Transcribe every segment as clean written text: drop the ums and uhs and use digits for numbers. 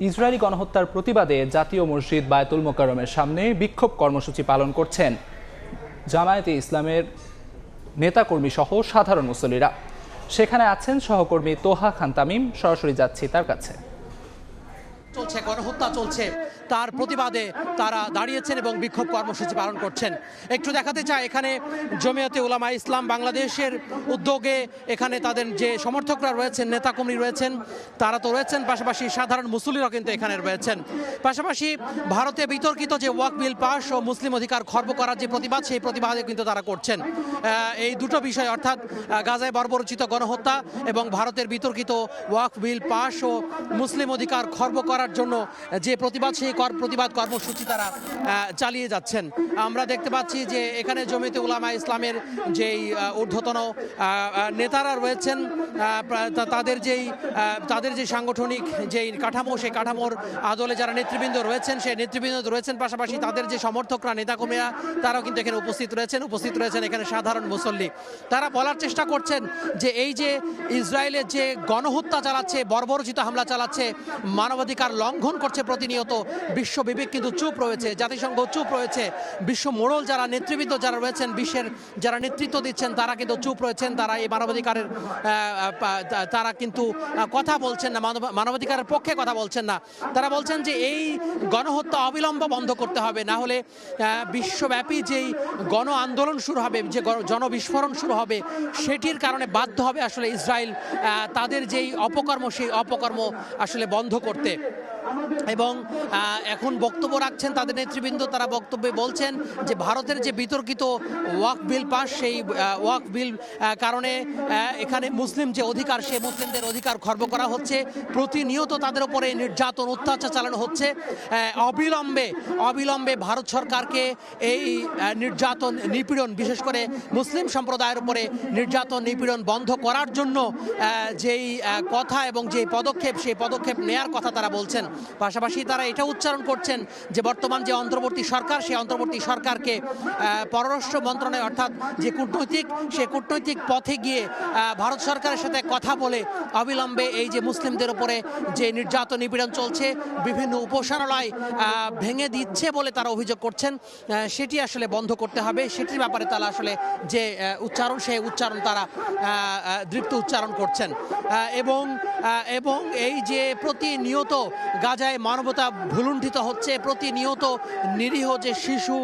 Israeli গণহত্যার প্রতিবাদে জাতীয় মসজিদ বায়তুল মোকাররমের সামনে বিক্ষোভ কর্মসূচি পালন করছেন জামায়াতে ইসলামের নেতাকর্মী সহ সাধারণ মুসল্লিরা। সেখানে আছেন সহকর্মী তোহা খান তামিম। সরাসরি যাচ্ছি তার কাছে। চলছে গণহত্যা চলছে, তার প্রতিবাদে তারা দাঁড়িয়েছেন এবং বিক্ষোভ কর্মসূচি পালন করছেন। একটু দেখাতে চাই, এখানে জমিয়তে উলামা ইসলাম বাংলাদেশের উদ্যোগে এখানে তাদের যে সমর্থকরা রয়েছেন, নেতাকর্মী রয়েছেন, তারা তো রয়েছেন, পাশাপাশি সাধারণ মুসল্লিরাও কিন্তু এখানে রয়েছেন। পাশাপাশি ভারতে বিতর্কিত যে ওয়াকফ বিল পাস ও মুসলিম অধিকার খর্ব করার যে প্রতিবাদ, সেই প্রতিবাদে কিন্তু তারা করছেন। এই দুটো বিষয়, অর্থাৎ গাজায় বর্বরোচিত গণহত্যা এবং ভারতের বিতর্কিত ওয়াকফ বিল পাস ও মুসলিম অধিকার খর্ব করার জন্য যে প্রতিবাদ, সেই প্রতিবাদ কর্মসূচি তারা চালিয়ে যাচ্ছেন। আমরা দেখতে পাচ্ছি যে এখানে জমিয়তে উলামা ইসলামের যেই ঊর্ধ্বতন নেতারা রয়েছেন, তাদের যে সাংগঠনিক যেই কাঠামো, সেই কাঠামোর আদলে যারা নেতৃবৃন্দ রয়েছেন, সেই নেতৃবৃন্দ রয়েছেন, পাশাপাশি তাদের যে সমর্থকরা, নেতাকর্মীরা, তারাও কিন্তু এখানে উপস্থিত রয়েছেন এখানে সাধারণ মুসল্লি। তারা বলার চেষ্টা করছেন যে এই যে ইসরায়েলের যে গণহত্যা চালাচ্ছে, বর্বরোচিত হামলা চালাচ্ছে, মানবাধিকার লঙ্ঘন করছে প্রতিনিয়ত, বিশ্ব বিবেক কিন্তু চুপ রয়েছে, জাতিসংঘ চুপ রয়েছে, বিশ্ব মোড়ল যারা নেতৃবৃন্দ যারা রয়েছেন, বিশ্বের যারা নেতৃত্ব দিচ্ছেন, তারা কিন্তু চুপ রয়েছেন। তারা এই মানবাধিকারের তারা কিন্তু কথা বলছেন না, মানবাধিকারের পক্ষে কথা বলছেন না। তারা বলছেন যে এই গণহত্যা অবিলম্বে বন্ধ করতে হবে, না হলে বিশ্বব্যাপী যেই গণ আন্দোলন শুরু হবে, যে জনবিস্ফোরণ শুরু হবে, সেটির কারণে বাধ্য হবে আসলে ইসরায়েল তাদের যেই অপকর্ম, সেই অপকর্ম আসলে বন্ধ করতে। এবং এখন বক্তব্য রাখছেন তাদের নেতৃবৃন্দ, তারা বক্তব্যে বলছেন যে ভারতের যে বিতর্কিত ওয়াকফ বিল পাস, সেই ওয়াকফ বিল কারণে এখানে মুসলিম যে অধিকার, সেই মুসলিমদের অধিকার খর্ব করা হচ্ছে, প্রতিনিয়ত তাদের উপরে নির্যাতন, অত্যাচার চালানো হচ্ছে। অবিলম্বে ভারত সরকারকে এই নির্যাতন, নিপীড়ন, বিশেষ করে মুসলিম সম্প্রদায়ের উপরে নির্যাতন, নিপীড়ন বন্ধ করার জন্য যেই কথা এবং যেই পদক্ষেপ, সেই পদক্ষেপ নেয়ার কথা তারা বলছেন। পাশাপাশি তারা এটা উচ্চারণ করছেন যে বর্তমান যে অন্তর্বর্তী সরকার, সেই অন্তর্বর্তী সরকারকে পররাষ্ট্র মন্ত্রণালয়, অর্থাৎ যে কূটনৈতিক পথে গিয়ে ভারত সরকারের সাথে কথা বলে অবিলম্বে এই যে মুসলিমদের উপরে যে নির্যাতন, নিপীড়ন চলছে, বিভিন্ন উপাসনালয় ভেঙে দিচ্ছে বলে তারা অভিযোগ করছেন, সেটি আসলে বন্ধ করতে হবে। সেটির ব্যাপারে তারা আসলে যে উচ্চারণ, সেই উচ্চারণ তারা দৃপ্ত উচ্চারণ করছেন। এবং এই যে প্রতিনিয়ত গাজায় মানবতা ভুলুণ্ঠিত হচ্ছে, প্রতিনিয়ত নিরীহ যে শিশু,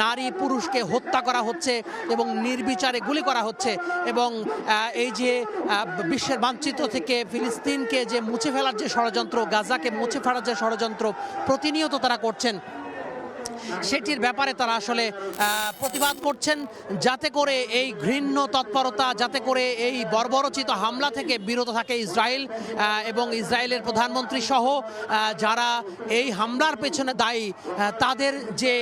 নারী, পুরুষকে হত্যা করা হচ্ছে এবং নির্বিচারে গুলি করা হচ্ছে, এবং এই যে বিশ্বের মানচিত্র থেকে ফিলিস্তিনকে যে মুছে ফেলার যে ষড়যন্ত্র, গাজাকে মুছে ফেলার যে ষড়যন্ত্র প্রতিনিয়ত তারা করছেন, সেটির ব্যাপারে তারা আসলে প্রতিবাদ করছেন, যাতে করে এই ঘৃণ্য তৎপরতা, যাতে করে এই বর্বরোচিত হামলা থেকে বিরত থাকে ইসরায়েল এবং ইসরায়েলের প্রধানমন্ত্রী সহ যারা এই হামলার পেছনে দায়ী, তাদের যে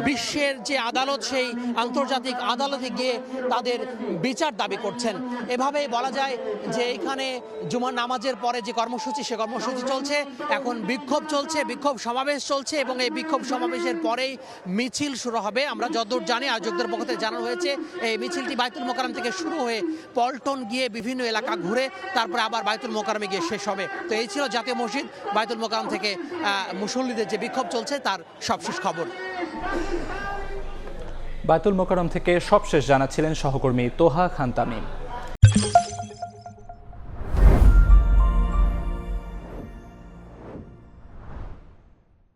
বিশ্বের যে আদালত, সেই আন্তর্জাতিক আদালতে গিয়ে তাদের বিচার দাবি করছেন। এভাবেই বলা যায় যে এখানে জুমার নামাজের পরে যে কর্মসূচি, সে কর্মসূচি চলছে, এখন বিক্ষোভ চলছে, বিক্ষোভ সমাবেশ চলছে, এবং এই বিক্ষোভ সমাবেশের পরেই মিছিল শুরু হবে। আমরা যতদূর জানি, আয়োজকদের পক্ষ থেকে জানানো হয়েছে এই মিছিলটি বায়তুল মোকাররম থেকে শুরু হয়ে পল্টন গিয়ে বিভিন্ন এলাকা ঘুরে তারপরে আবার বায়তুল মোকাররমে গিয়ে শেষ হবে। তো এই ছিল জাতীয় মসজিদ বায়তুল মোকাররম থেকে মুসল্লিদের যে বিক্ষোভ চলছে, তার সবশেষ খবর। বায়তুল মোকাররম থেকে সবশেষ জানাচ্ছিলেন সহকর্মী তোহা খান তামিম।